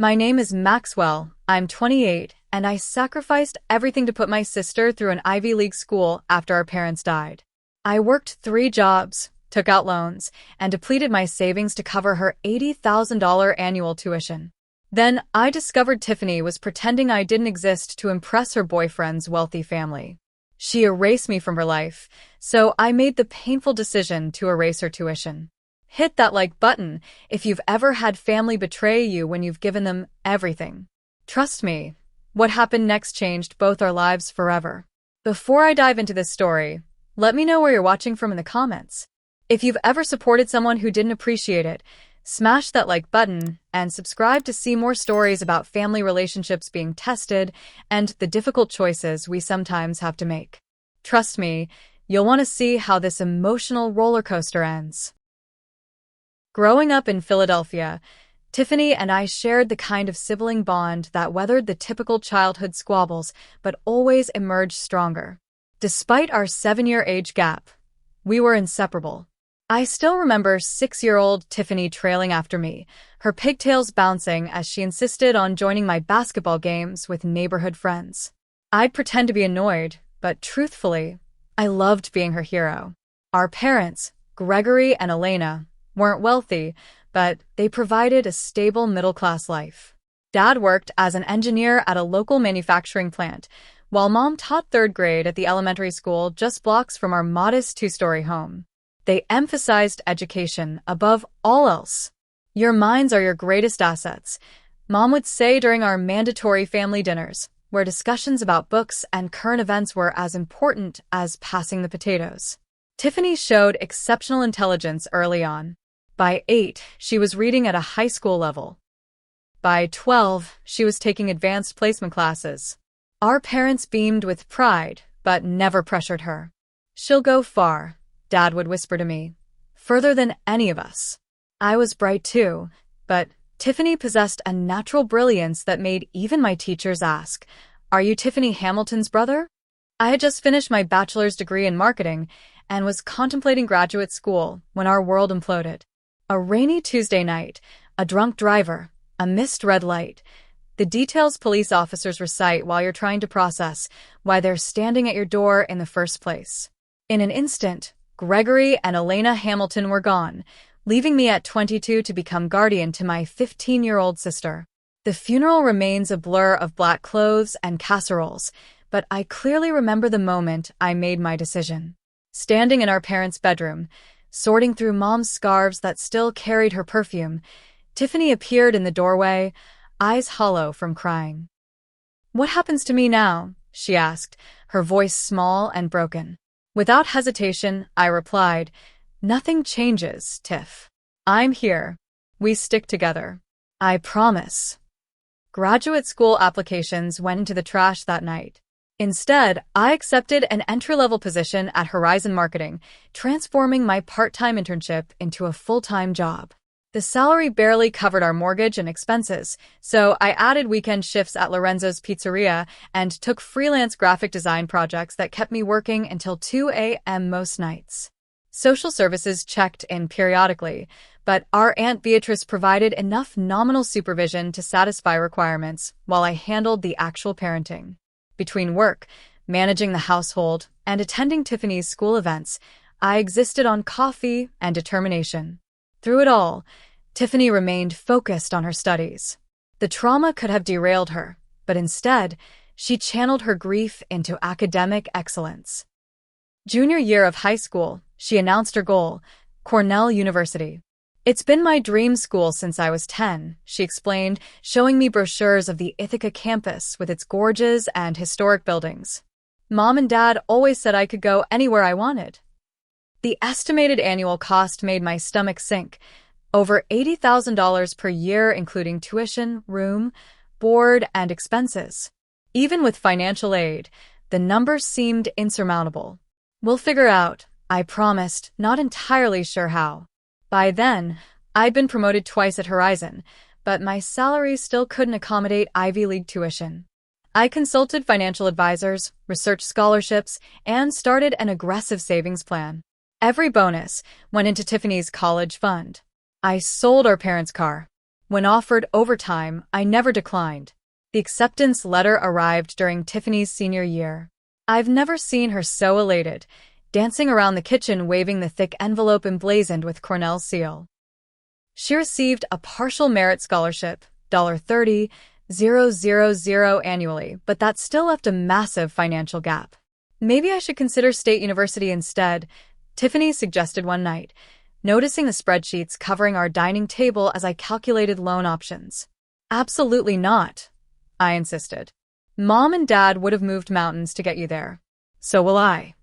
My name is Maxwell. I'm 28, and I sacrificed everything to put my sister through an Ivy League school after our parents died. I worked 3 jobs, took out loans, and depleted my savings to cover her $80,000 annual tuition. Then I discovered Tiffany was pretending I didn't exist to impress her boyfriend's wealthy family. She erased me from her life, so I made the painful decision to erase her tuition. Hit that like button if you've ever had family betray you when you've given them everything. Trust me, what happened next changed both our lives forever. Before I dive into this story, let me know where you're watching from in the comments. If you've ever supported someone who didn't appreciate it, smash that like button and subscribe to see more stories about family relationships being tested and the difficult choices we sometimes have to make. Trust me, you'll want to see how this emotional roller coaster ends. Growing up in Philadelphia, Tiffany and I shared the kind of sibling bond that weathered the typical childhood squabbles but always emerged stronger. Despite our 7-year age gap, we were inseparable. I still remember 6-year-old Tiffany trailing after me, her pigtails bouncing as she insisted on joining my basketball games with neighborhood friends. I'd pretend to be annoyed, but truthfully, I loved being her hero. Our parents, Gregory and Elena, weren't wealthy, but they provided a stable middle-class life. Dad worked as an engineer at a local manufacturing plant, while Mom taught 3rd grade at the elementary school just blocks from our modest 2-story home. They emphasized education above all else. Your minds are your greatest assets, Mom would say during our mandatory family dinners, where discussions about books and current events were as important as passing the potatoes. Tiffany showed exceptional intelligence early on. By 8, she was reading at a high school level. By 12, she was taking advanced placement classes. Our parents beamed with pride, but never pressured her. "She'll go far," Dad would whisper to me. "Further than any of us." I was bright too, but Tiffany possessed a natural brilliance that made even my teachers ask, "Are you Tiffany Hamilton's brother?" I had just finished my bachelor's degree in marketing and was contemplating graduate school when our world imploded. A rainy Tuesday night, a drunk driver, a missed red light. The details police officers recite while you're trying to process why they're standing at your door in the first place. In an instant, Gregory and Elena Hamilton were gone, leaving me at 22 to become guardian to my 15-year-old sister. The funeral remains a blur of black clothes and casseroles, but I clearly remember the moment I made my decision. Standing in our parents' bedroom, sorting through Mom's scarves that still carried her perfume, Tiffany appeared in the doorway, eyes hollow from crying. "What happens to me now?" she asked, her voice small and broken. Without hesitation, I replied, "Nothing changes, Tiff. I'm here. We stick together. I promise." Graduate school applications went into the trash that night. Instead, I accepted an entry-level position at Horizon Marketing, transforming my part-time internship into a full-time job. The salary barely covered our mortgage and expenses, so I added weekend shifts at Lorenzo's Pizzeria and took freelance graphic design projects that kept me working until 2 a.m. most nights. Social services checked in periodically, but our Aunt Beatrice provided enough nominal supervision to satisfy requirements while I handled the actual parenting. Between work, managing the household, and attending Tiffany's school events, I existed on coffee and determination. Through it all, Tiffany remained focused on her studies. The trauma could have derailed her, but instead, she channeled her grief into academic excellence. Junior year of high school, she announced her goal, Cornell University. "It's been my dream school since I was 10, she explained, showing me brochures of the Ithaca campus with its gorges and historic buildings. Mom and Dad always said I could go anywhere I wanted. The estimated annual cost made my stomach sink, over $80,000 per year including tuition, room, board, and expenses. Even with financial aid, the numbers seemed insurmountable. "We'll figure out," I promised, not entirely sure how. By then, I'd been promoted twice at Horizon, but my salary still couldn't accommodate Ivy League tuition. I consulted financial advisors, researched scholarships, and started an aggressive savings plan. Every bonus went into Tiffany's college fund. I sold our parents' car. When offered overtime, I never declined. The acceptance letter arrived during Tiffany's senior year. I've never seen her so elated, dancing around the kitchen waving the thick envelope emblazoned with Cornell's seal. She received a partial merit scholarship, $30,000 annually, but that still left a massive financial gap. Maybe I should consider State University instead, Tiffany suggested one night, noticing the spreadsheets covering our dining table as I calculated loan options. Absolutely not, I insisted. Mom and Dad would have moved mountains to get you there. So will I.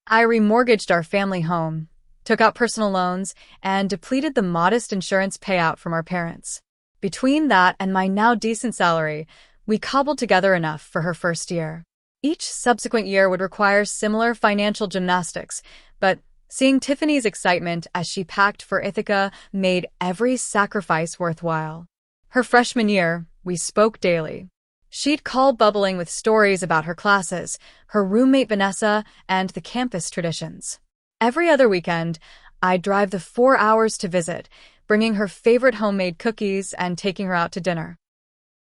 I remortgaged our family home, took out personal loans, and depleted the modest insurance payout from our parents. Between that and my now decent salary, we cobbled together enough for her first year. Each subsequent year would require similar financial gymnastics, but seeing Tiffany's excitement as she packed for Ithaca made every sacrifice worthwhile. Her freshman year, we spoke daily. She'd call bubbling with stories about her classes, her roommate Vanessa, and the campus traditions. Every other weekend, I'd drive the 4 hours to visit, bringing her favorite homemade cookies and taking her out to dinner.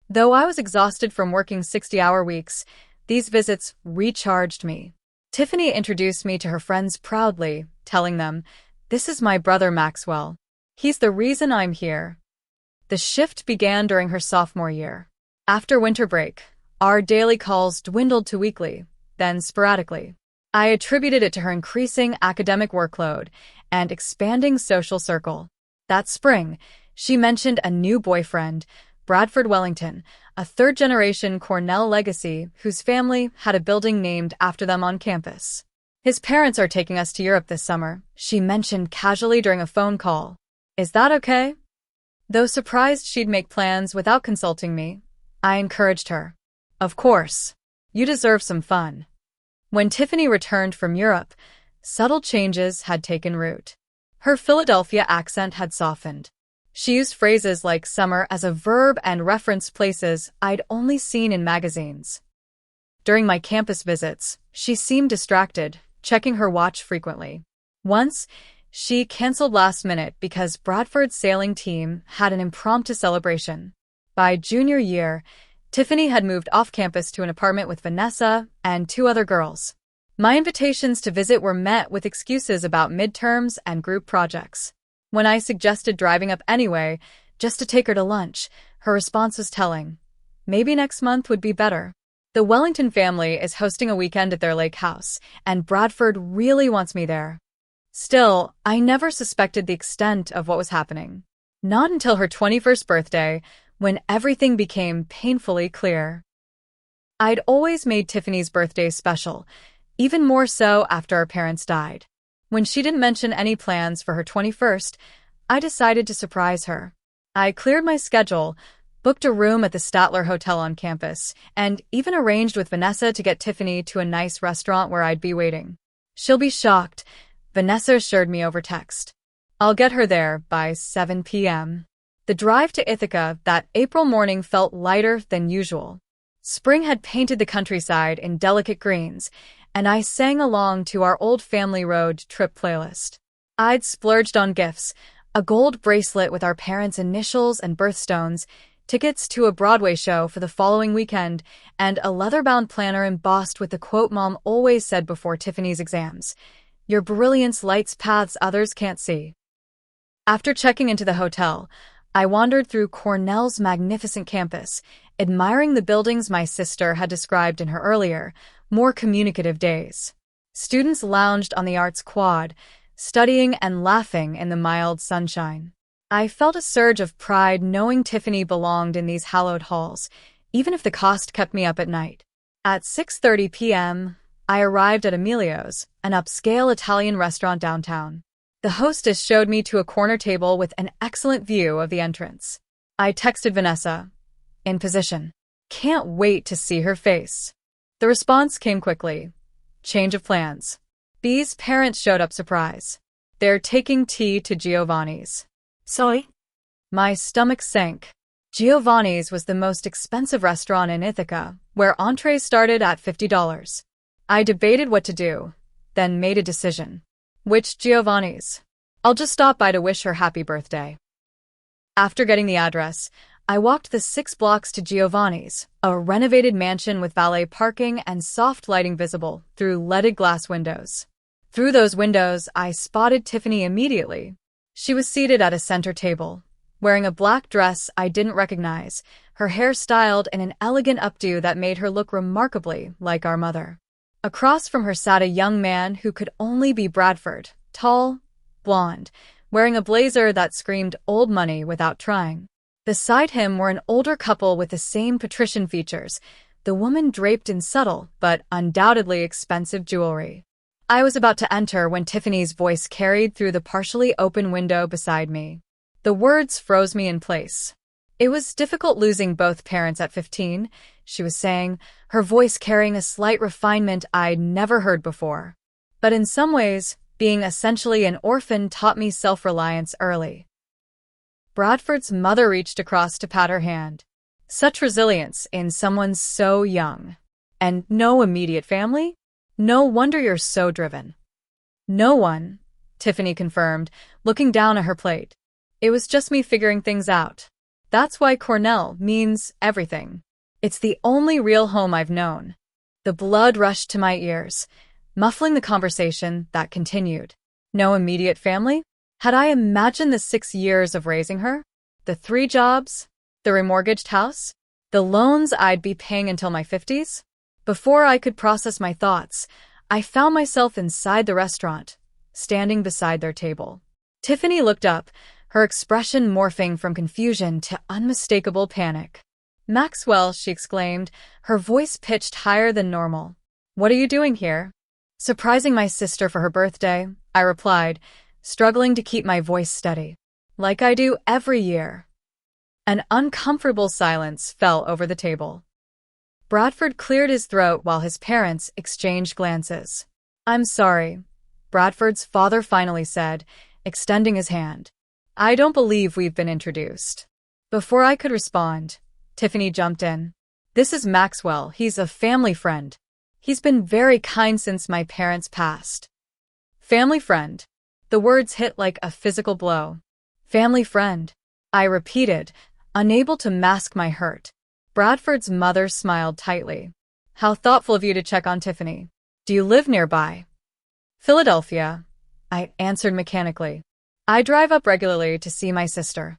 Though I was exhausted from working 60-hour weeks, these visits recharged me. Tiffany introduced me to her friends proudly, telling them, "This is my brother Maxwell. He's the reason I'm here." The shift began during her sophomore year. After winter break, our daily calls dwindled to weekly, then sporadically. I attributed it to her increasing academic workload and expanding social circle. That spring, she mentioned a new boyfriend, Bradford Wellington, a third-generation Cornell legacy whose family had a building named after them on campus. "His parents are taking us to Europe this summer," she mentioned casually during a phone call. "Is that okay?" Though surprised she'd make plans without consulting me, I encouraged her. "Of course. You deserve some fun." When Tiffany returned from Europe, subtle changes had taken root. Her Philadelphia accent had softened. She used phrases like summer as a verb and referenced places I'd only seen in magazines. During my campus visits, she seemed distracted, checking her watch frequently. Once, she canceled last minute because Bradford's sailing team had an impromptu celebration. By junior year, Tiffany had moved off campus to an apartment with Vanessa and 2 other girls. My invitations to visit were met with excuses about midterms and group projects. When I suggested driving up anyway, just to take her to lunch, her response was telling. Maybe next month would be better. The Wellington family is hosting a weekend at their lake house, and Bradford really wants me there. Still, I never suspected the extent of what was happening. Not until her 21st birthday, when everything became painfully clear. I'd always made Tiffany's birthday special, even more so after our parents died. When she didn't mention any plans for her 21st, I decided to surprise her. I cleared my schedule, booked a room at the Statler Hotel on campus, and even arranged with Vanessa to get Tiffany to a nice restaurant where I'd be waiting. "She'll be shocked," Vanessa assured me over text. "I'll get her there by 7 p.m. The drive to Ithaca that April morning felt lighter than usual. Spring had painted the countryside in delicate greens, and I sang along to our old family road trip playlist. I'd splurged on gifts, a gold bracelet with our parents' initials and birthstones, tickets to a Broadway show for the following weekend, and a leather-bound planner embossed with the quote Mom always said before Tiffany's exams, "Your brilliance lights paths others can't see." After checking into the hotel, I wandered through Cornell's magnificent campus, admiring the buildings my sister had described in her earlier, more communicative days. Students lounged on the arts quad, studying and laughing in the mild sunshine. I felt a surge of pride knowing Tiffany belonged in these hallowed halls, even if the cost kept me up at night. At 6:30 p.m., I arrived at Emilio's, an upscale Italian restaurant downtown. The hostess showed me to a corner table with an excellent view of the entrance. I texted Vanessa. "In position. Can't wait to see her face." The response came quickly. "Change of plans." B's parents showed up surprised. "They're taking tea to Giovanni's." "Sorry?" My stomach sank. Giovanni's was the most expensive restaurant in Ithaca, where entrees started at $50. I debated what to do, then made a decision. "Which Giovanni's? I'll just stop by to wish her happy birthday." After getting the address, I walked the 6 blocks to Giovanni's, a renovated mansion with valet parking and soft lighting visible through leaded glass windows. Through those windows, I spotted Tiffany immediately. She was seated at a center table, wearing a black dress I didn't recognize, her hair styled in an elegant updo that made her look remarkably like our mother. Across from her sat a young man who could only be Bradford, tall, blonde, wearing a blazer that screamed old money without trying. Beside him were an older couple with the same patrician features, the woman draped in subtle but undoubtedly expensive jewelry. I was about to enter when Tiffany's voice carried through the partially open window beside me. The words froze me in place. It was difficult losing both parents at 15, she was saying, her voice carrying a slight refinement I'd never heard before. But in some ways, being essentially an orphan taught me self-reliance early. Bradford's mother reached across to pat her hand. Such resilience in someone so young. And no immediate family? No wonder you're so driven. No one, Tiffany confirmed, looking down at her plate. It was just me figuring things out. That's why Cornell means everything. It's the only real home I've known. The blood rushed to my ears, muffling the conversation that continued. No immediate family? Had I imagined the 6 years of raising her? The 3 jobs? The remortgaged house? The loans I'd be paying until my 50s? Before I could process my thoughts, I found myself inside the restaurant, standing beside their table. Tiffany looked up, her expression morphing from confusion to unmistakable panic. "Maxwell," she exclaimed, her voice pitched higher than normal. "What are you doing here?" "Surprising my sister for her birthday," I replied, struggling to keep my voice steady. "Like I do every year." An uncomfortable silence fell over the table. Bradford cleared his throat while his parents exchanged glances. "I'm sorry," Bradford's father finally said, extending his hand. "I don't believe we've been introduced." Before I could respond, Tiffany jumped in. "This is Maxwell. He's a family friend. He's been very kind since my parents passed." Family friend. The words hit like a physical blow. Family friend, I repeated, unable to mask my hurt. Bradford's mother smiled tightly. "How thoughtful of you to check on Tiffany. Do you live nearby?" "Philadelphia," I answered mechanically. "I drive up regularly to see my sister."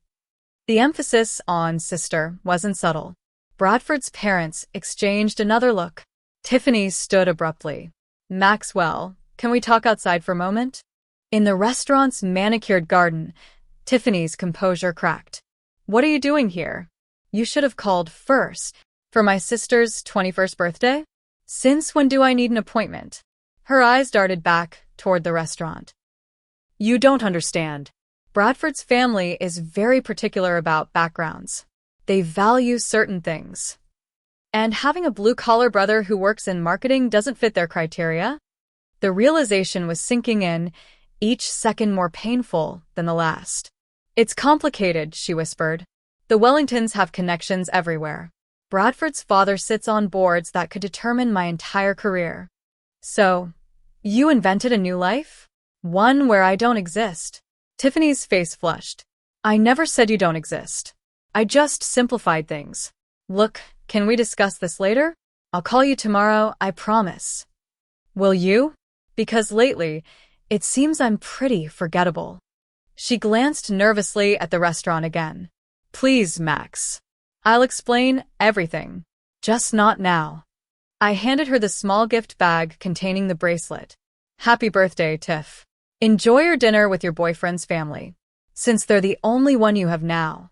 The emphasis on sister wasn't subtle. Bradford's parents exchanged another look. Tiffany stood abruptly. "Maxwell, can we talk outside for a moment?" In the restaurant's manicured garden, Tiffany's composure cracked. "What are you doing here? You should have called first. For my sister's 21st birthday? Since when do I need an appointment?" Her eyes darted back toward the restaurant. "You don't understand. Bradford's family is very particular about backgrounds. They value certain things. And having a blue-collar brother who works in marketing doesn't fit their criteria." The realization was sinking in, each second more painful than the last. "It's complicated," she whispered. "The Wellingtons have connections everywhere. Bradford's father sits on boards that could determine my entire career." "So, you invented a new life? One where I don't exist?" Tiffany's face flushed. "I never said you don't exist. I just simplified things. Look, can we discuss this later? I'll call you tomorrow, I promise." "Will you? Because lately, it seems I'm pretty forgettable." She glanced nervously at the restaurant again. "Please, Max. I'll explain everything. Just not now." I handed her the small gift bag containing the bracelet. "Happy birthday, Tiff. Enjoy your dinner with your boyfriend's family, since they're the only one you have now."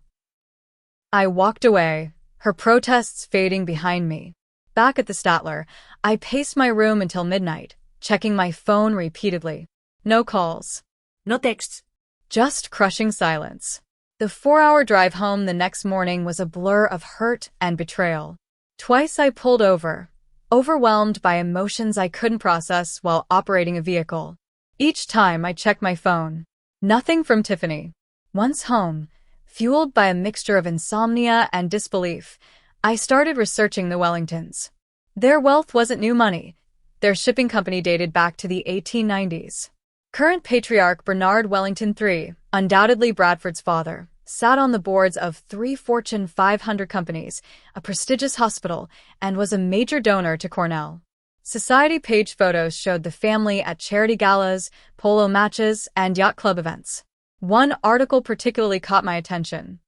I walked away, her protests fading behind me. Back at the Statler, I paced my room until midnight, checking my phone repeatedly. No calls. No texts. Just crushing silence. The 4-hour drive home the next morning was a blur of hurt and betrayal. Twice I pulled over, overwhelmed by emotions I couldn't process while operating a vehicle. Each time I checked my phone. Nothing from Tiffany. Once home, fueled by a mixture of insomnia and disbelief, I started researching the Wellingtons. Their wealth wasn't new money. Their shipping company dated back to the 1890s. Current patriarch Bernard Wellington III, undoubtedly Bradford's father, sat on the boards of 3 Fortune 500 companies, a prestigious hospital, and was a major donor to Cornell. Society page photos showed the family at charity galas, polo matches, and yacht club events. One article particularly caught my attention.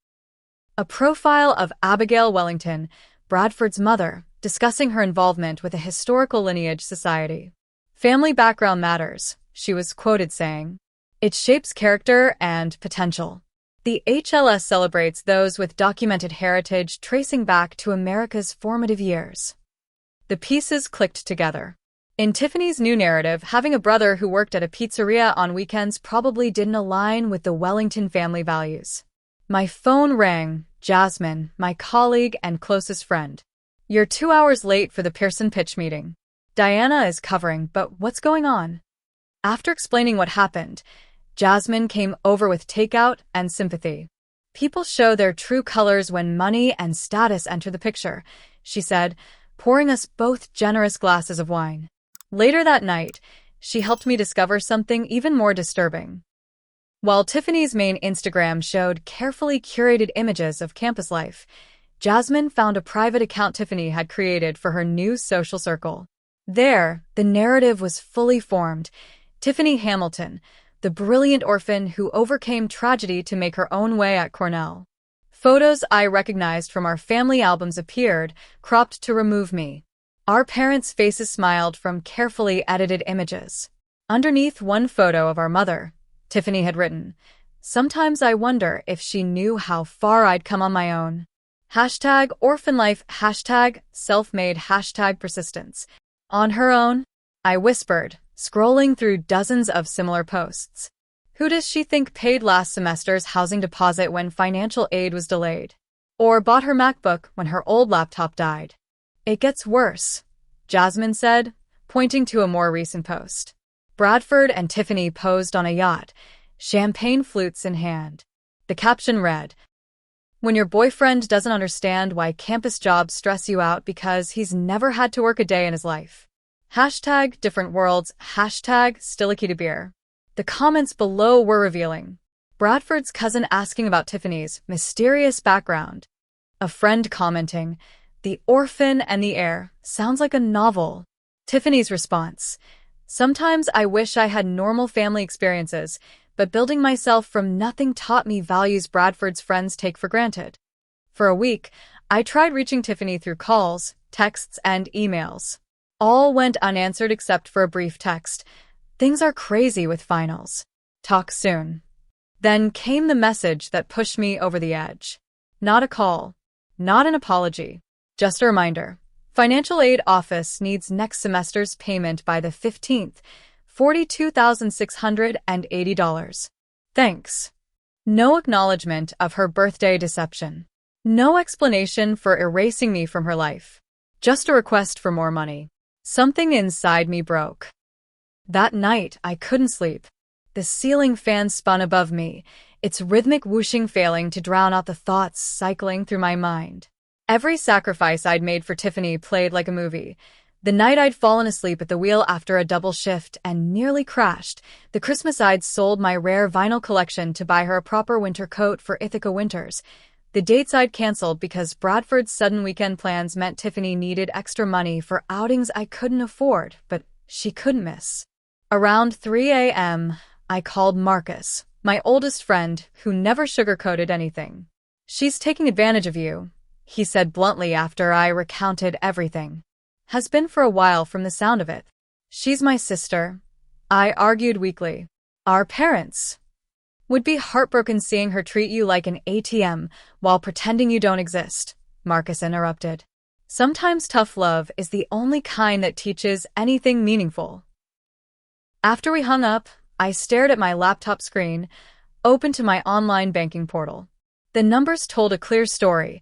A profile of Abigail Wellington, Bradford's mother, discussing her involvement with a historical lineage society. "Family background matters," she was quoted saying. "It shapes character and potential." The HLS celebrates those with documented heritage tracing back to America's formative years. The pieces clicked together. In Tiffany's new narrative, having a brother who worked at a pizzeria on weekends probably didn't align with the Wellington family values. My phone rang. "Jasmine, my colleague and closest friend. You're 2 hours late for the Pearson pitch meeting. Diana is covering, but what's going on?" After explaining what happened, Jasmine came over with takeout and sympathy. "People show their true colors when money and status enter the picture," she said, pouring us both generous glasses of wine. Later that night, she helped me discover something even more disturbing. While Tiffany's main Instagram showed carefully curated images of campus life, Jasmine found a private account Tiffany had created for her new social circle. There, the narrative was fully formed. Tiffany Hamilton, the brilliant orphan who overcame tragedy to make her own way at Cornell. Photos I recognized from our family albums appeared, cropped to remove me. Our parents' faces smiled from carefully edited images. Underneath one photo of our mother, Tiffany had written, "Sometimes I wonder if she knew how far I'd come on my own." #orphanlife, #self-made, #persistence. "On her own?" I whispered, scrolling through dozens of similar posts. Who does she think paid last semester's housing deposit when financial aid was delayed? Or bought her MacBook when her old laptop died? "It gets worse," Jasmine said, pointing to a more recent post. Bradford and Tiffany posed on a yacht, champagne flutes in hand. The caption read, "When your boyfriend doesn't understand why campus jobs stress you out because he's never had to work a day in his life. #different worlds, #still a key to beer." The comments below were revealing. Bradford's cousin asking about Tiffany's mysterious background. A friend commenting, "The orphan and the heir, sounds like a novel." Tiffany's response, "Sometimes I wish I had normal family experiences, but building myself from nothing taught me values Bradford's friends take for granted." For a week, I tried reaching Tiffany through calls, texts, and emails. All went unanswered except for a brief text. "Things are crazy with finals. Talk soon." Then came the message that pushed me over the edge. Not a call, not an apology, just a reminder. Financial aid office needs next semester's payment by the 15th, $42,680. Thanks. No acknowledgement of her birthday deception. No explanation for erasing me from her life. Just a request for more money. Something inside me broke. That night, I couldn't sleep. The ceiling fan spun above me, its rhythmic whooshing failing to drown out the thoughts cycling through my mind. Every sacrifice I'd made for Tiffany played like a movie. The night I'd fallen asleep at the wheel after a double shift and nearly crashed. The Christmas I'd sold my rare vinyl collection to buy her a proper winter coat for Ithaca winters. The dates I'd canceled because Bradford's sudden weekend plans meant Tiffany needed extra money for outings I couldn't afford, but she couldn't miss. Around 3 a.m., I called Marcus, my oldest friend, who never sugarcoated anything. "She's taking advantage of you," he said bluntly after I recounted everything. "Has been for a while from the sound of it." "She's my sister," I argued weakly. "Our parents would be heartbroken seeing her treat you like an ATM while pretending you don't exist," Marcus interrupted. "Sometimes tough love is the only kind that teaches anything meaningful." After we hung up, I stared at my laptop screen, open to my online banking portal. The numbers told a clear story.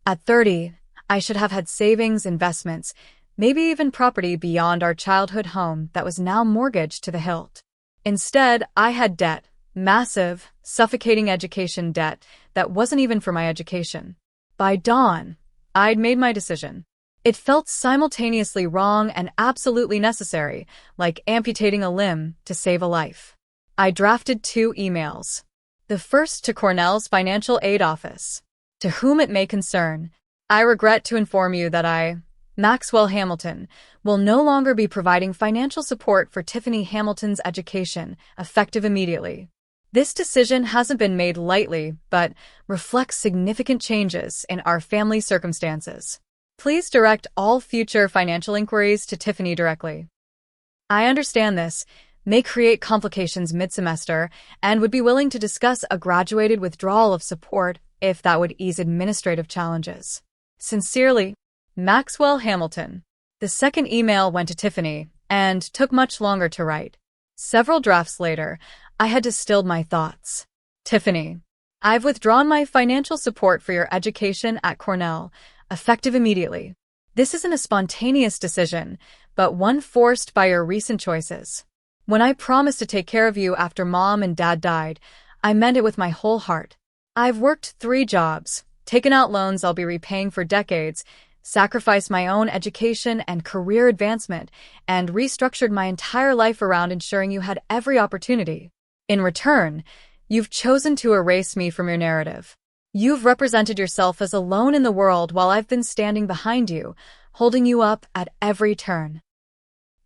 At 30, I should have had savings, investments, maybe even property beyond our childhood home that was now mortgaged to the hilt. Instead, I had debt, massive, suffocating education debt that wasn't even for my education. By dawn, I'd made my decision. It felt simultaneously wrong and absolutely necessary, like amputating a limb to save a life. I drafted 2 emails. The first to Cornell's financial aid office. To whom it may concern, I regret to inform you that I, Maxwell Hamilton, will no longer be providing financial support for Tiffany Hamilton's education, effective immediately. This decision hasn't been made lightly, but reflects significant changes in our family circumstances. Please direct all future financial inquiries to Tiffany directly. I understand this may create complications mid-semester and would be willing to discuss a graduated withdrawal of support if that would ease administrative challenges. Sincerely, Maxwell Hamilton. The second email went to Tiffany and took much longer to write. Several drafts later, I had distilled my thoughts. Tiffany, I've withdrawn my financial support for your education at Cornell, effective immediately. This isn't a spontaneous decision, but one forced by your recent choices. When I promised to take care of you after Mom and Dad died, I meant it with my whole heart. I've worked 3 jobs, taken out loans I'll be repaying for decades, sacrificed my own education and career advancement, and restructured my entire life around ensuring you had every opportunity. In return, you've chosen to erase me from your narrative. You've represented yourself as alone in the world while I've been standing behind you, holding you up at every turn.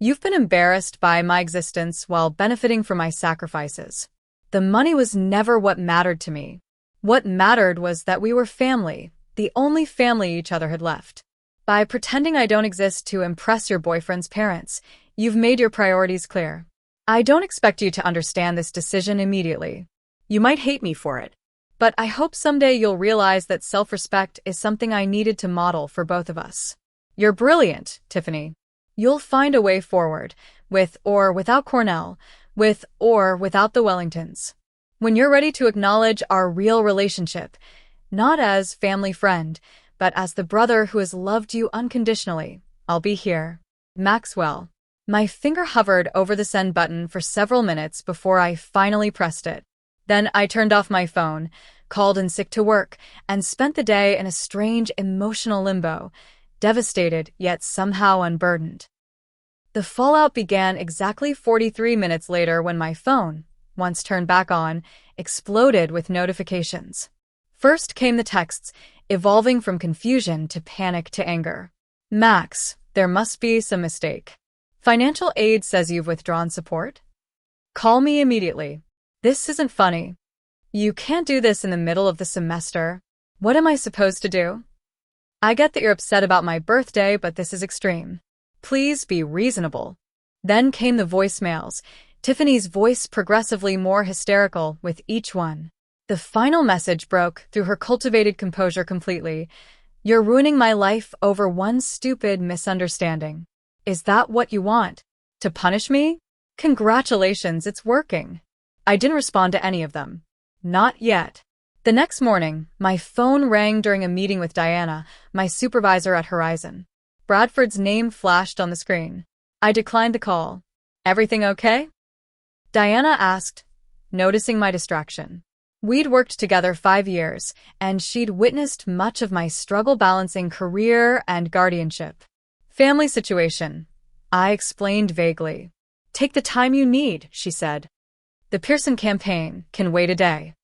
You've been embarrassed by my existence while benefiting from my sacrifices. The money was never what mattered to me. What mattered was that we were family, the only family each other had left. By pretending I don't exist to impress your boyfriend's parents, you've made your priorities clear. I don't expect you to understand this decision immediately. You might hate me for it, but I hope someday you'll realize that self-respect is something I needed to model for both of us. You're brilliant, Tiffany. You'll find a way forward, with or without Cornell, with or without the Wellingtons. When you're ready to acknowledge our real relationship, not as family friend, but as the brother who has loved you unconditionally, I'll be here. Maxwell. My finger hovered over the send button for several minutes before I finally pressed it. Then I turned off my phone, called in sick to work, and spent the day in a strange emotional limbo, devastated yet somehow unburdened. The fallout began exactly 43 minutes later when my phone, once turned back on, exploded with notifications. First came the texts, evolving from confusion to panic to anger. Max, there must be some mistake. Financial aid says you've withdrawn support? Call me immediately. This isn't funny. You can't do this in the middle of the semester. What am I supposed to do? I get that you're upset about my birthday, but this is extreme. Please be reasonable. Then came the voicemails, Tiffany's voice progressively more hysterical with each one. The final message broke through her cultivated composure completely. You're ruining my life over one stupid misunderstanding. Is that what you want? To punish me? Congratulations, it's working. I didn't respond to any of them. Not yet. The next morning, my phone rang during a meeting with Diana, my supervisor at Horizon. Bradford's name flashed on the screen. I declined the call. Everything okay? Diana asked, noticing my distraction. We'd worked together 5 years, and she'd witnessed much of my struggle balancing career and guardianship. Family situation, I explained vaguely. Take the time you need, she said. The Pearson campaign can wait a day.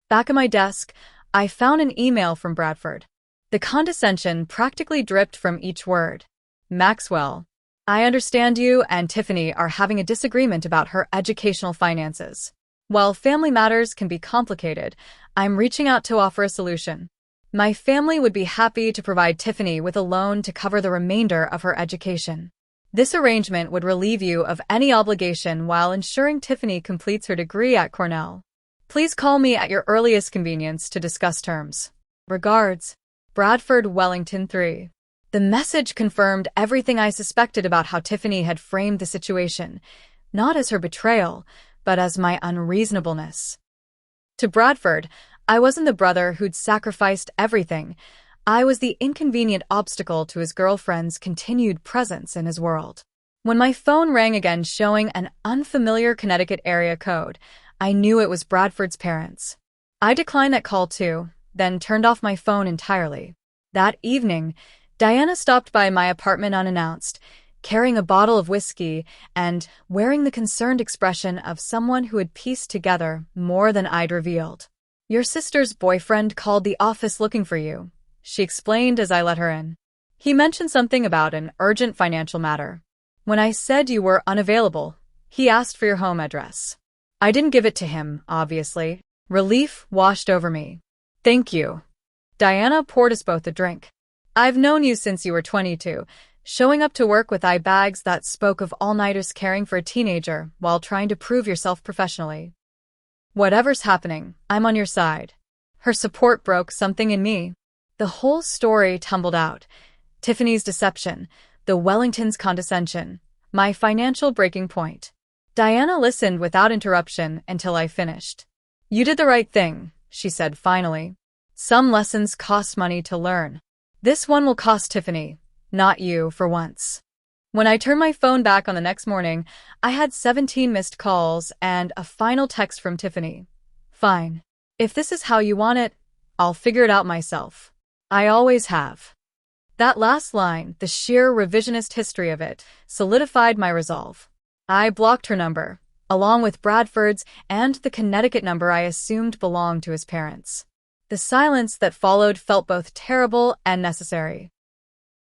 Back at my desk, I found an email from Bradford. The condescension practically dripped from each word. Maxwell, I understand you and Tiffany are having a disagreement about her educational finances. While family matters can be complicated, I'm reaching out to offer a solution. My family would be happy to provide Tiffany with a loan to cover the remainder of her education. This arrangement would relieve you of any obligation while ensuring Tiffany completes her degree at Cornell. Please call me at your earliest convenience to discuss terms. Regards, Bradford Wellington 3. The message confirmed everything I suspected about how Tiffany had framed the situation, not as her betrayal, but as my unreasonableness. To Bradford, I wasn't the brother who'd sacrificed everything. I was the inconvenient obstacle to his girlfriend's continued presence in his world. When my phone rang again showing an unfamiliar Connecticut area code, I knew it was Bradford's parents. I declined that call too, then turned off my phone entirely. That evening, Diana stopped by my apartment unannounced, carrying a bottle of whiskey and wearing the concerned expression of someone who had pieced together more than I'd revealed. "Your sister's boyfriend called the office looking for you," she explained as I let her in. "He mentioned something about an urgent financial matter. When I said you were unavailable, he asked for your home address. I didn't give it to him, obviously." Relief washed over me. "Thank you." Diana poured us both a drink. "I've known you since you were 22, showing up to work with eye bags that spoke of all-nighters caring for a teenager while trying to prove yourself professionally. Whatever's happening, I'm on your side." Her support broke something in me. The whole story tumbled out. Tiffany's deception, the Wellington's condescension, my financial breaking point. Diana listened without interruption until I finished. "You did the right thing," she said finally. "Some lessons cost money to learn. This one will cost Tiffany, not you, for once." When I turned my phone back on the next morning, I had 17 missed calls and a final text from Tiffany. "Fine. If this is how you want it, I'll figure it out myself. I always have." That last line, the sheer revisionist history of it, solidified my resolve. I blocked her number, along with Bradford's and the Connecticut number I assumed belonged to his parents. The silence that followed felt both terrible and necessary.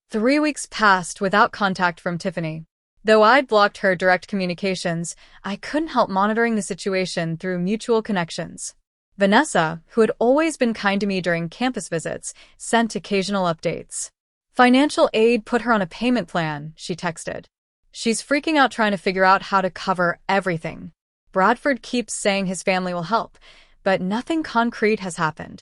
3 weeks passed without contact from Tiffany. Though I'd blocked her direct communications, I couldn't help monitoring the situation through mutual connections. Vanessa, who had always been kind to me during campus visits, sent occasional updates. "Financial aid put her on a payment plan," she texted. "She's freaking out trying to figure out how to cover everything. Bradford keeps saying his family will help, but nothing concrete has happened."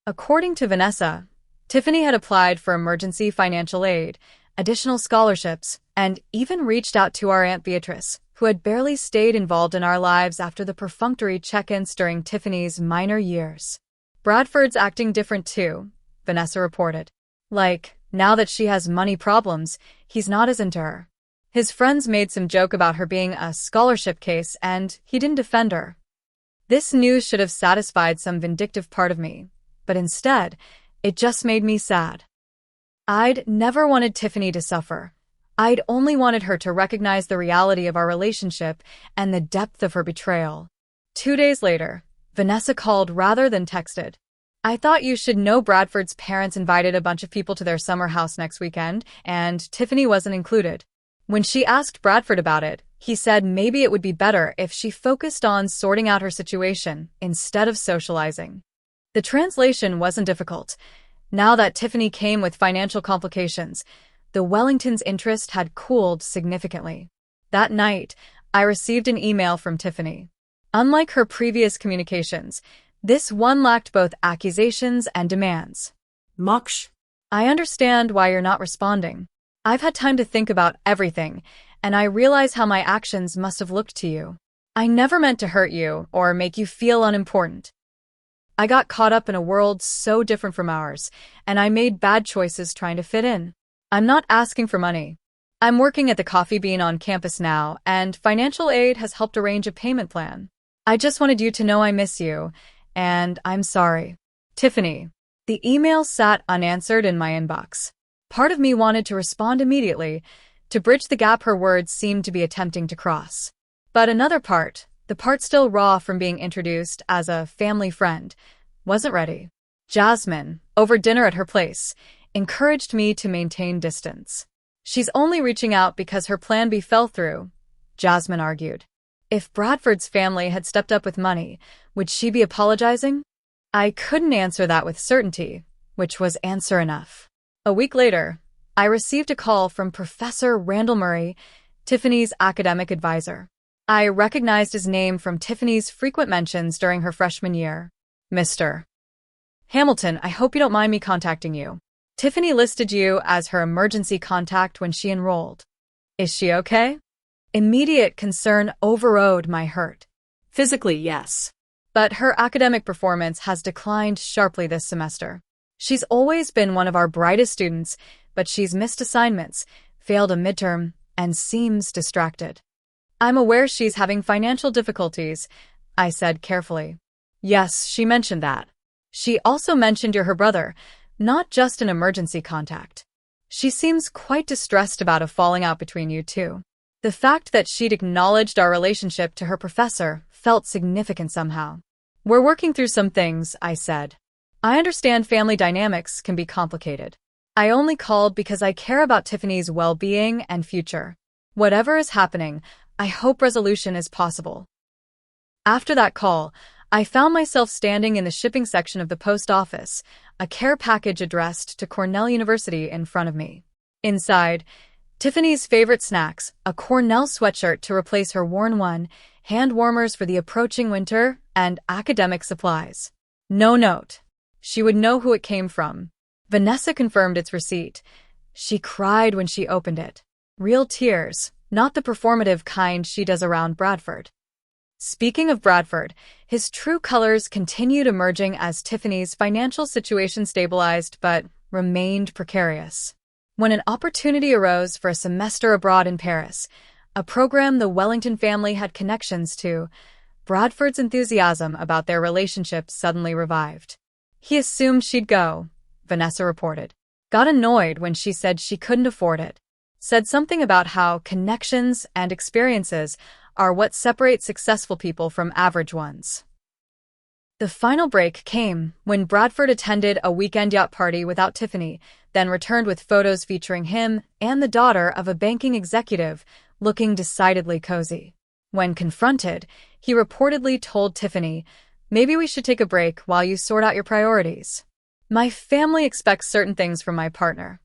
According to Vanessa, Tiffany had applied for emergency financial aid, additional scholarships, and even reached out to our Aunt Beatrice, who had barely stayed involved in our lives after the perfunctory check-ins during Tiffany's minor years. "Bradford's acting different too," Vanessa reported. "Like, now that she has money problems, he's not as into her. His friends made some joke about her being a scholarship case, and he didn't defend her." This news should have satisfied some vindictive part of me, but instead, it just made me sad. I'd never wanted Tiffany to suffer. I'd only wanted her to recognize the reality of our relationship and the depth of her betrayal. 2 days later, Vanessa called rather than texted. "I thought you should know Bradford's parents invited a bunch of people to their summer house next weekend, and Tiffany wasn't included. When she asked Bradford about it, he said maybe it would be better if she focused on sorting out her situation instead of socializing." The translation wasn't difficult. Now that Tiffany came with financial complications, the Wellingtons' interest had cooled significantly. That night, I received an email from Tiffany. Unlike her previous communications, this one lacked both accusations and demands. Moksh. "I understand why you're not responding. I've had time to think about everything, and I realize how my actions must have looked to you. I never meant to hurt you or make you feel unimportant. I got caught up in a world so different from ours, and I made bad choices trying to fit in. I'm not asking for money. I'm working at the Coffee Bean on campus now, and financial aid has helped arrange a payment plan. I just wanted you to know I miss you, and I'm sorry. Tiffany." The email sat unanswered in my inbox. Part of me wanted to respond immediately, to bridge the gap her words seemed to be attempting to cross. But another part, the part still raw from being introduced as a family friend, wasn't ready. Jasmine, over dinner at her place, encouraged me to maintain distance. "She's only reaching out because her plan B fell through," Jasmine argued. If Bradford's family had stepped up with money, would she be apologizing? I couldn't answer that with certainty, which was answer enough. A week later, I received a call from Professor Randall Murray, Tiffany's academic advisor. I recognized his name from Tiffany's frequent mentions during her freshman year. "Mr. Hamilton, I hope you don't mind me contacting you. Tiffany listed you as her emergency contact when she enrolled. Is she okay?" Immediate concern overrode my hurt. Physically, yes. But her academic performance has declined sharply this semester. She's always been one of our brightest students, but she's missed assignments, failed a midterm, and seems distracted. "I'm aware she's having financial difficulties," I said carefully. "Yes, she mentioned that. She also mentioned you're her brother, not just an emergency contact." She seems quite distressed about a falling out between you two. The fact that she'd acknowledged our relationship to her professor felt significant somehow. We're working through some things, I said. I understand family dynamics can be complicated. I only called because I care about Tiffany's well-being and future. Whatever is happening, I hope resolution is possible. After that call, I found myself standing in the shipping section of the post office, a care package addressed to Cornell University in front of me. Inside, Tiffany's favorite snacks, a Cornell sweatshirt to replace her worn one, hand warmers for the approaching winter, and academic supplies. No note. She would know who it came from. Vanessa confirmed its receipt. She cried when she opened it. Real tears, not the performative kind she does around Bradford. Speaking of Bradford, his true colors continued emerging as Tiffany's financial situation stabilized but remained precarious. When an opportunity arose for a semester abroad in Paris, a program the Wellington family had connections to, Bradford's enthusiasm about their relationship suddenly revived. He assumed she'd go, Vanessa reported. Got annoyed when she said she couldn't afford it. Said something about how connections and experiences are what separate successful people from average ones. The final break came when Bradford attended a weekend yacht party without Tiffany, then returned with photos featuring him and the daughter of a banking executive, looking decidedly cozy. When confronted, he reportedly told Tiffany, "Maybe we should take a break while you sort out your priorities. My family expects certain things from my partner."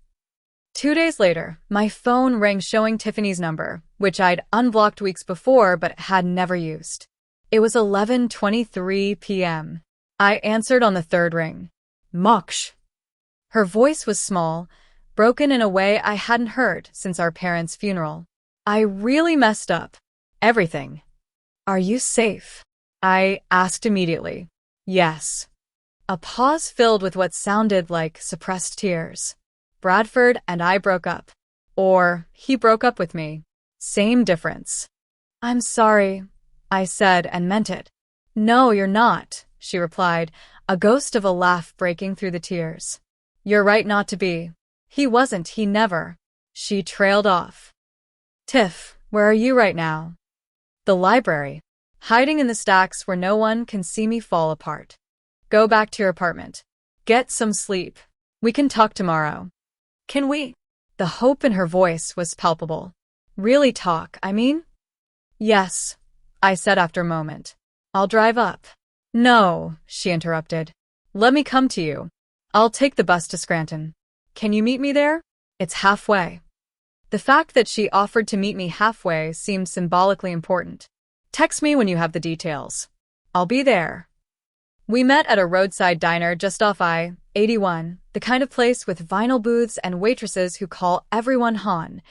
2 days later, my phone rang showing Tiffany's number, which I'd unblocked weeks before but had never used. It was 11:23 p.m. I answered on the third ring. "Moksh." Her voice was small, broken in a way I hadn't heard since our parents' funeral. "I really messed up. Everything. Are you safe?" I asked immediately. "Yes." A pause filled with what sounded like suppressed tears. "Bradford and I broke up. Or, he broke up with me. Same difference." "I'm sorry," I said and meant it. "No, you're not," she replied, a ghost of a laugh breaking through the tears. "You're right not to be. He wasn't, he never." She trailed off. "Tiff, where are you right now?" "The library. Hiding in the stacks where no one can see me fall apart." "Go back to your apartment. Get some sleep. We can talk tomorrow." Can we? The hope in her voice was palpable. "Really talk, I mean?" "Yes," I said after a moment. "I'll drive up." "No," she interrupted. "Let me come to you. I'll take the bus to Scranton. Can you meet me there? It's halfway." The fact that she offered to meet me halfway seemed symbolically important. "Text me when you have the details. I'll be there." We met at a roadside diner just off I-81, the kind of place with vinyl booths and waitresses who call everyone Han.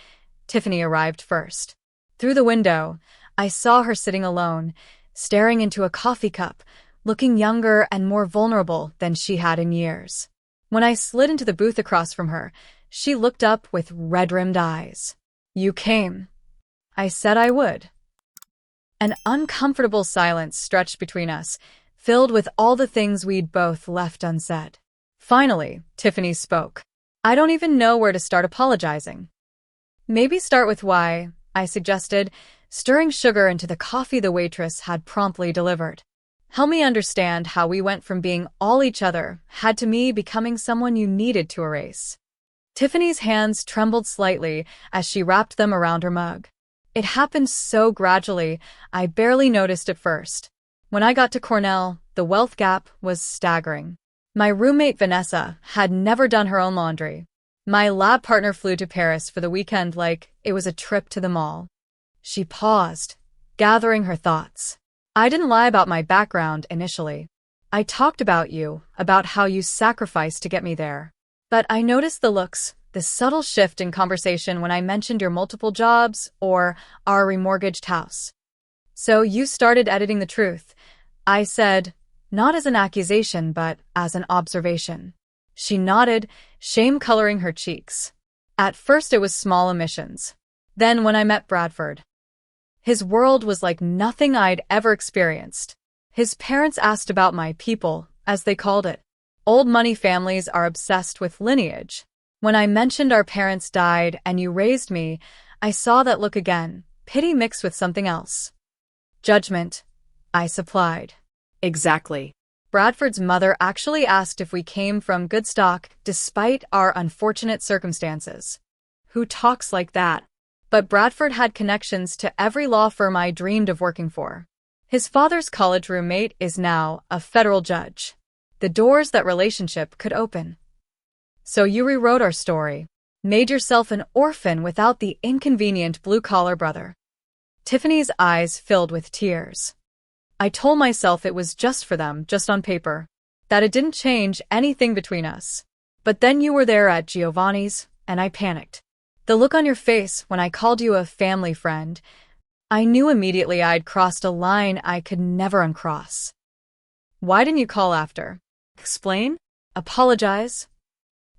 Tiffany arrived first. Through the window, I saw her sitting alone, staring into a coffee cup, looking younger and more vulnerable than she had in years. When I slid into the booth across from her, she looked up with red-rimmed eyes. "You came." I said I would. An uncomfortable silence stretched between us, filled with all the things we'd both left unsaid. Finally, Tiffany spoke. "I don't even know where to start apologizing." "Maybe start with why," I suggested, stirring sugar into the coffee the waitress had promptly delivered. "Help me understand how we went from being all each other had to me becoming someone you needed to erase." Tiffany's hands trembled slightly as she wrapped them around her mug. It happened so gradually, I barely noticed at first. When I got to Cornell, the wealth gap was staggering. My roommate Vanessa had never done her own laundry. My lab partner flew to Paris for the weekend like it was a trip to the mall. She paused, gathering her thoughts. "I didn't lie about my background initially. I talked about you, about how you sacrificed to get me there. But I noticed the looks, the subtle shift in conversation when I mentioned your multiple jobs or our remortgaged house. So you started editing the truth." I said, not as an accusation, but as an observation. She nodded, shame coloring her cheeks. "At first it was small omissions. Then when I met Bradford, his world was like nothing I'd ever experienced. His parents asked about my people, as they called it. Old money families are obsessed with lineage. When I mentioned our parents died and you raised me, I saw that look again, pity mixed with something else. Judgment, I supplied. Exactly. Bradford's mother actually asked if we came from good stock despite our unfortunate circumstances. Who talks like that? But Bradford had connections to every law firm I dreamed of working for. His father's college roommate is now a federal judge. The doors that relationship could open. So you rewrote our story, made yourself an orphan without the inconvenient blue-collar brother. Tiffany's eyes filled with tears. I told myself it was just for them, just on paper, that it didn't change anything between us. But then you were there at Giovanni's, and I panicked. The look on your face when I called you a family friend, I knew immediately I'd crossed a line I could never uncross. Why didn't you call after? Explain? Apologize?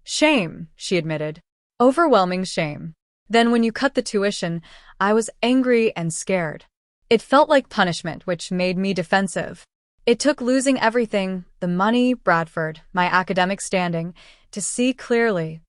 Shame, she admitted. Overwhelming shame. Then when you cut the tuition, I was angry and scared. It felt like punishment, which made me defensive. It took losing everything, the money, Bradford, my academic standing, to see clearly.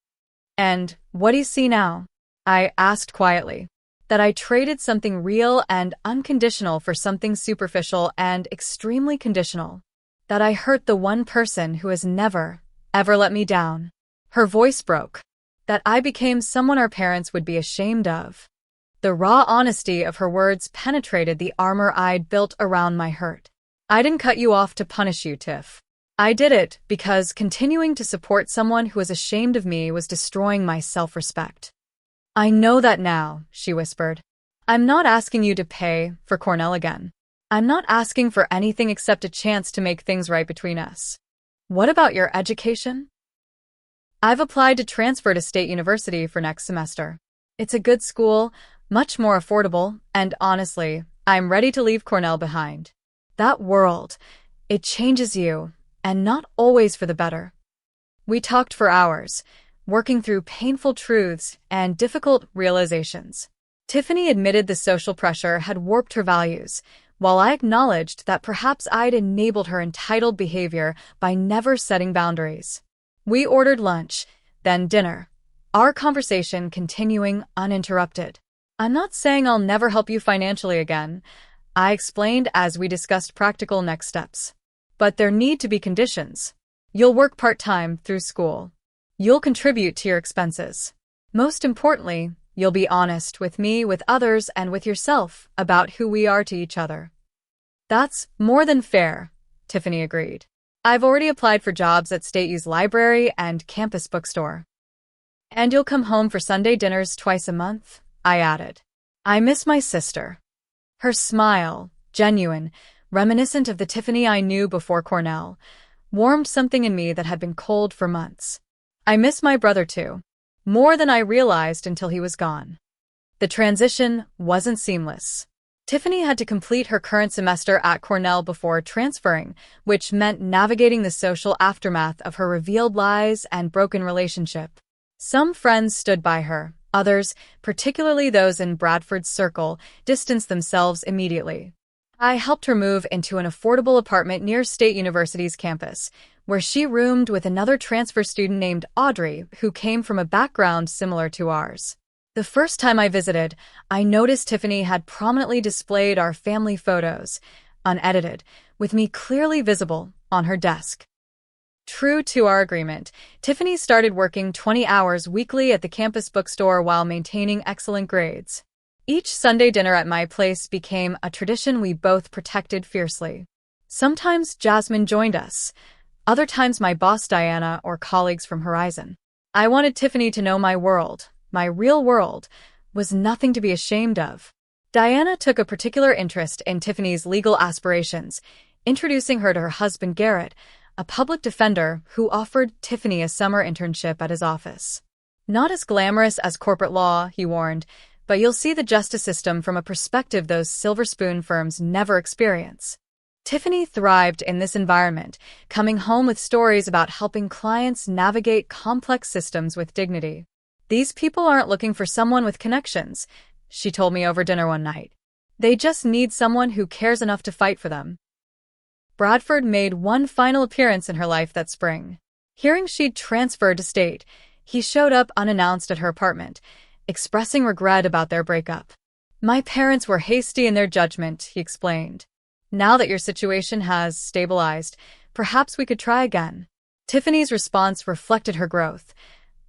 And what do you see now? I asked quietly. That I traded something real and unconditional for something superficial and extremely conditional. That I hurt the one person who has never, ever let me down. Her voice broke. That I became someone our parents would be ashamed of. The raw honesty of her words penetrated the armor I'd built around my hurt. I didn't cut you off to punish you, Tiff. I did it because continuing to support someone who was ashamed of me was destroying my self-respect. I know that now, she whispered. I'm not asking you to pay for Cornell again. I'm not asking for anything except a chance to make things right between us. What about your education? I've applied to transfer to State University for next semester. It's a good school, much more affordable, and honestly, I'm ready to leave Cornell behind. That world, it changes you, and not always for the better. We talked for hours, working through painful truths and difficult realizations. Tiffany admitted the social pressure had warped her values, while I acknowledged that perhaps I'd enabled her entitled behavior by never setting boundaries. We ordered lunch, then dinner, our conversation continuing uninterrupted. I'm not saying I'll never help you financially again, I explained as we discussed practical next steps. But there need to be conditions. You'll work part-time through school. You'll contribute to your expenses. Most importantly, you'll be honest with me, with others, and with yourself about who we are to each other. That's more than fair, Tiffany agreed. I've already applied for jobs at State U's library and campus bookstore. And you'll come home for Sunday dinners twice a month, I added. I miss my sister. Her smile, genuine, reminiscent of the Tiffany I knew before Cornell, warmed something in me that had been cold for months. I miss my brother too, more than I realized until he was gone. The transition wasn't seamless. Tiffany had to complete her current semester at Cornell before transferring, which meant navigating the social aftermath of her revealed lies and broken relationship. Some friends stood by her. Others, particularly those in Bradford's circle, distanced themselves immediately. I helped her move into an affordable apartment near State University's campus, where she roomed with another transfer student named Audrey, who came from a background similar to ours. The first time I visited, I noticed Tiffany had prominently displayed our family photos, unedited, with me clearly visible, on her desk. True to our agreement, Tiffany started working 20 hours weekly at the campus bookstore while maintaining excellent grades. Each Sunday dinner at my place became a tradition we both protected fiercely. Sometimes Jasmine joined us, other times my boss Diana or colleagues from Horizon. I wanted Tiffany to know my world, my real world, was nothing to be ashamed of. Diana took a particular interest in Tiffany's legal aspirations, introducing her to her husband Garrett, a public defender who offered Tiffany a summer internship at his office. Not as glamorous as corporate law, he warned, but you'll see the justice system from a perspective those silver spoon firms never experience. Tiffany thrived in this environment, coming home with stories about helping clients navigate complex systems with dignity. These people aren't looking for someone with connections, she told me over dinner one night. They just need someone who cares enough to fight for them. Bradford made one final appearance in her life that spring. Hearing she'd transferred to State, He showed up unannounced at her apartment, expressing regret about their breakup. My parents were hasty in their judgment, he explained. Now that your situation has stabilized, perhaps we could try again. Tiffany's response reflected her growth.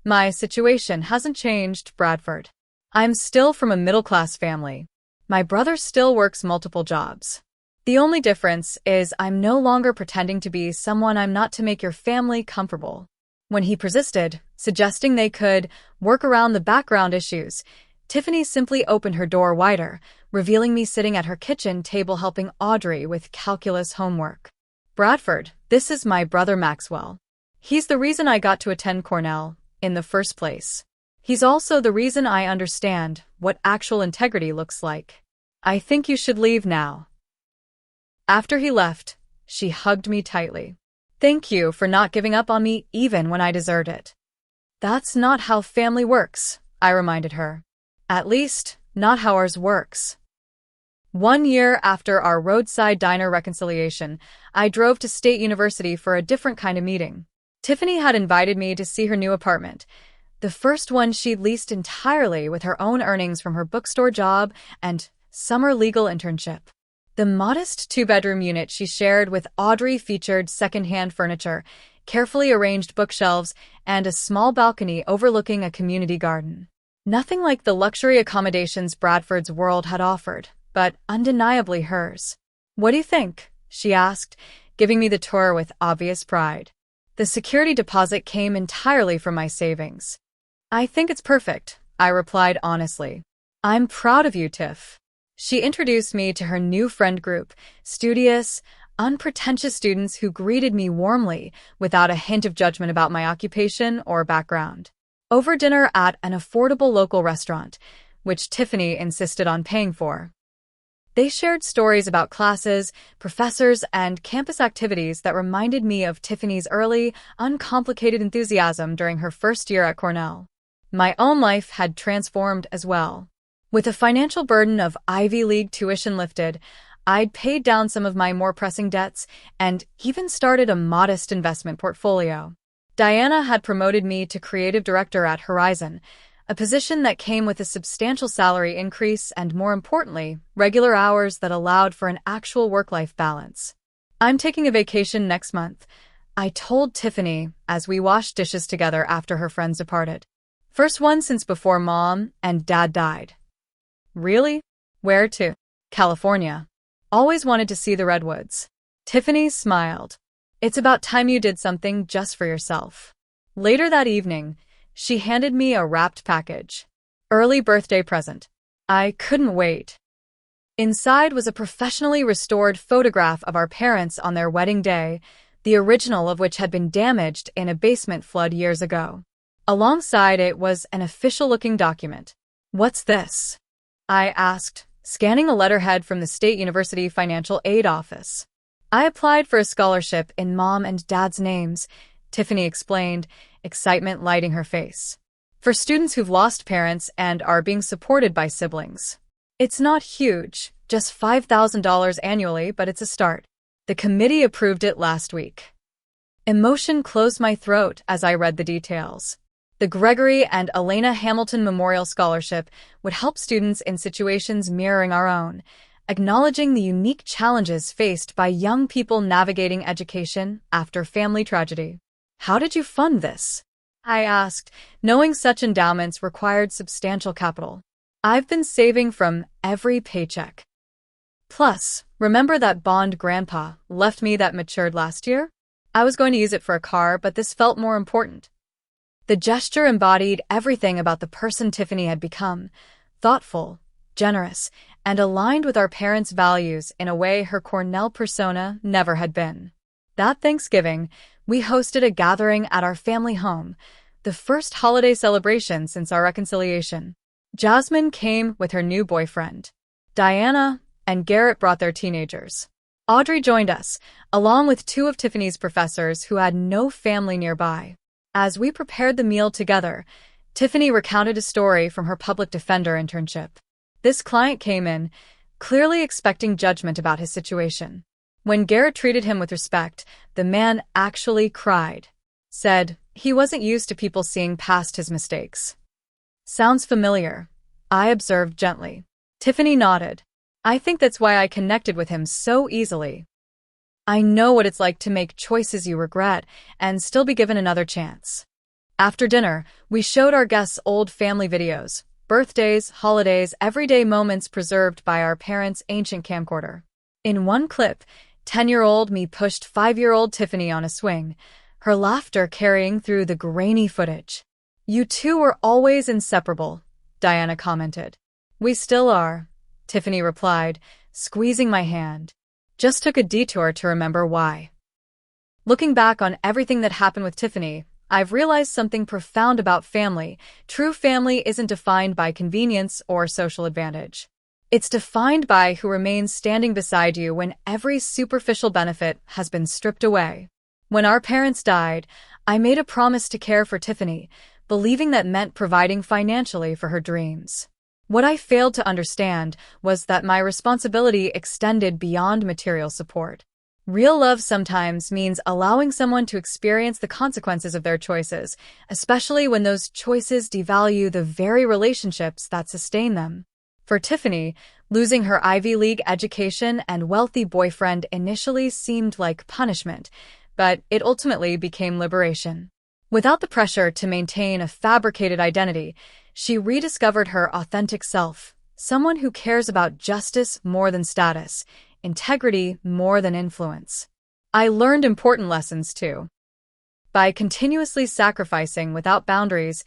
My situation hasn't changed, Bradford. I'm still from a middle-class family. My brother still works multiple jobs. The only difference is I'm no longer pretending to be someone I'm not to make your family comfortable. When he persisted, suggesting they could work around the background issues, Tiffany simply opened her door wider, revealing me sitting at her kitchen table helping Audrey with calculus homework. Bradford, this is my brother Maxwell. He's the reason I got to attend Cornell in the first place. He's also the reason I understand what actual integrity looks like. I think you should leave now. After he left, she hugged me tightly. Thank you for not giving up on me even when I deserved it. That's not how family works, I reminded her. At least, not how ours works. 1 year after our roadside diner reconciliation, I drove to State University for a different kind of meeting. Tiffany had invited me to see her new apartment, the first one she'd leased entirely with her own earnings from her bookstore job and summer legal internship. The modest two-bedroom unit she shared with Audrey featured secondhand furniture, carefully arranged bookshelves, and a small balcony overlooking a community garden. Nothing like the luxury accommodations Bradford's world had offered, but undeniably hers. What do you think? She asked, giving me the tour with obvious pride. The security deposit came entirely from my savings. I think it's perfect, I replied honestly. I'm proud of you, Tiff. She introduced me to her new friend group, studious, unpretentious students who greeted me warmly without a hint of judgment about my occupation or background. Over dinner at an affordable local restaurant, which Tiffany insisted on paying for. They shared stories about classes, professors, and campus activities that reminded me of Tiffany's early, uncomplicated enthusiasm during her first year at Cornell. My own life had transformed as well. With the financial burden of Ivy League tuition lifted, I'd paid down some of my more pressing debts and even started a modest investment portfolio. Diana had promoted me to creative director at Horizon, a position that came with a substantial salary increase and, more importantly, regular hours that allowed for an actual work-life balance. I'm taking a vacation next month, I told Tiffany as we washed dishes together after her friends departed. First one since before Mom and Dad died. Really? Where to? California. Always wanted to see the redwoods. Tiffany smiled. It's about time you did something just for yourself. Later that evening, she handed me a wrapped package. Early birthday present. I couldn't wait. Inside was a professionally restored photograph of our parents on their wedding day, the original of which had been damaged in a basement flood years ago. Alongside it was an official-looking document. What's this? I asked, scanning a letterhead from the State University Financial Aid Office. I applied for a scholarship in Mom and Dad's names, Tiffany explained, excitement lighting her face. For students who've lost parents and are being supported by siblings. It's not huge, just $5,000 annually, but it's a start. The committee approved it last week. Emotion closed my throat as I read the details. The Gregory and Elena Hamilton Memorial Scholarship would help students in situations mirroring our own, acknowledging the unique challenges faced by young people navigating education after family tragedy. How did you fund this? I asked, knowing such endowments required substantial capital. I've been saving from every paycheck. Plus, remember that bond Grandpa left me that matured last year? I was going to use it for a car, but this felt more important. The gesture embodied everything about the person Tiffany had become, thoughtful, generous, and aligned with our parents' values in a way her Cornell persona never had been. That Thanksgiving, we hosted a gathering at our family home, the first holiday celebration since our reconciliation. Jasmine came with her new boyfriend. Diana and Garrett brought their teenagers. Audrey joined us, along with 2 of Tiffany's professors who had no family nearby. As we prepared the meal together, Tiffany recounted a story from her public defender internship. This client came in, clearly expecting judgment about his situation. When Garrett treated him with respect, the man actually cried, said, He wasn't used to people seeing past his mistakes. Sounds familiar, I observed gently. Tiffany nodded. I think that's why I connected with him so easily. I know what it's like to make choices you regret and still be given another chance. After dinner, we showed our guests old family videos, birthdays, holidays, everyday moments preserved by our parents' ancient camcorder. In one clip, 10-year-old me pushed 5-year-old Tiffany on a swing, her laughter carrying through the grainy footage. You two were always inseparable, Diana commented. We still are, Tiffany replied, squeezing my hand. Just took a detour to remember why. Looking back on everything that happened with Tiffany, I've realized something profound about family. True family isn't defined by convenience or social advantage. It's defined by who remains standing beside you when every superficial benefit has been stripped away. When our parents died, I made a promise to care for Tiffany, believing that meant providing financially for her dreams. What I failed to understand was that my responsibility extended beyond material support. Real love sometimes means allowing someone to experience the consequences of their choices, especially when those choices devalue the very relationships that sustain them. For Tiffany, losing her Ivy League education and wealthy boyfriend initially seemed like punishment, but it ultimately became liberation. Without the pressure to maintain a fabricated identity, she rediscovered her authentic self, someone who cares about justice more than status, integrity more than influence. I learned important lessons too. By continuously sacrificing without boundaries,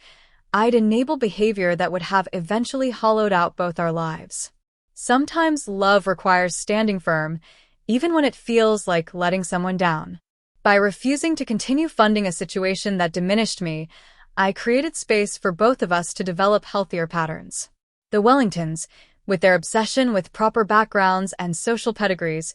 I'd enable behavior that would have eventually hollowed out both our lives. Sometimes love requires standing firm, even when it feels like letting someone down. By refusing to continue funding a situation that diminished me, I created space for both of us to develop healthier patterns. The Wellingtons, with their obsession with proper backgrounds and social pedigrees,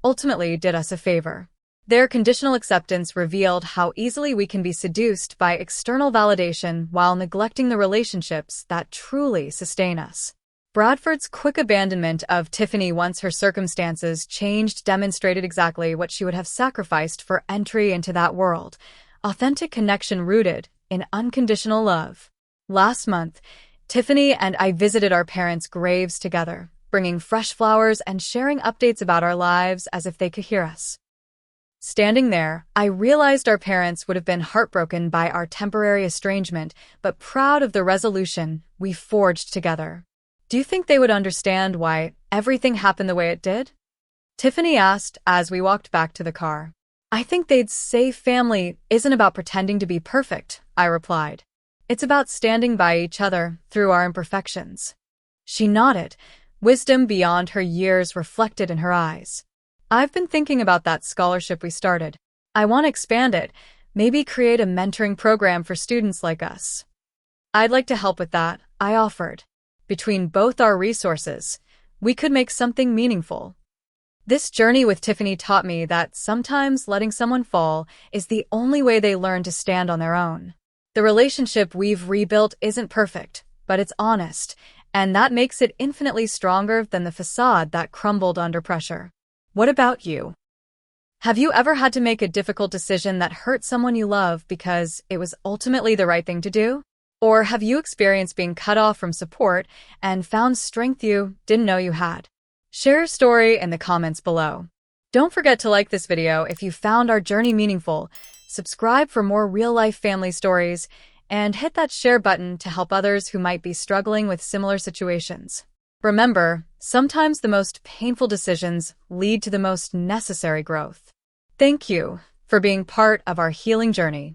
ultimately did us a favor. Their conditional acceptance revealed how easily we can be seduced by external validation while neglecting the relationships that truly sustain us. Bradford's quick abandonment of Tiffany once her circumstances changed demonstrated exactly what she would have sacrificed for entry into that world: authentic connection rooted in unconditional love. Last month, Tiffany and I visited our parents' graves together, bringing fresh flowers and sharing updates about our lives as if they could hear us. Standing there, I realized our parents would have been heartbroken by our temporary estrangement, but proud of the resolution we forged together. Do you think they would understand why everything happened the way it did? Tiffany asked as we walked back to the car. I think they'd say family isn't about pretending to be perfect, I replied. It's about standing by each other through our imperfections. She nodded, wisdom beyond her years reflected in her eyes. I've been thinking about that scholarship we started. I want to expand it, maybe create a mentoring program for students like us. I'd like to help with that, I offered. Between both our resources, we could make something meaningful. This journey with Tiffany taught me that sometimes letting someone fall is the only way they learn to stand on their own. The relationship we've rebuilt isn't perfect, but it's honest, and that makes it infinitely stronger than the facade that crumbled under pressure. What about you? Have you ever had to make a difficult decision that hurt someone you love because it was ultimately the right thing to do? Or have you experienced being cut off from support and found strength you didn't know you had? Share your story in the comments below. Don't forget to like this video if you found our journey meaningful, subscribe for more real-life family stories, and hit that share button to help others who might be struggling with similar situations. Remember, sometimes the most painful decisions lead to the most necessary growth. Thank you for being part of our healing journey.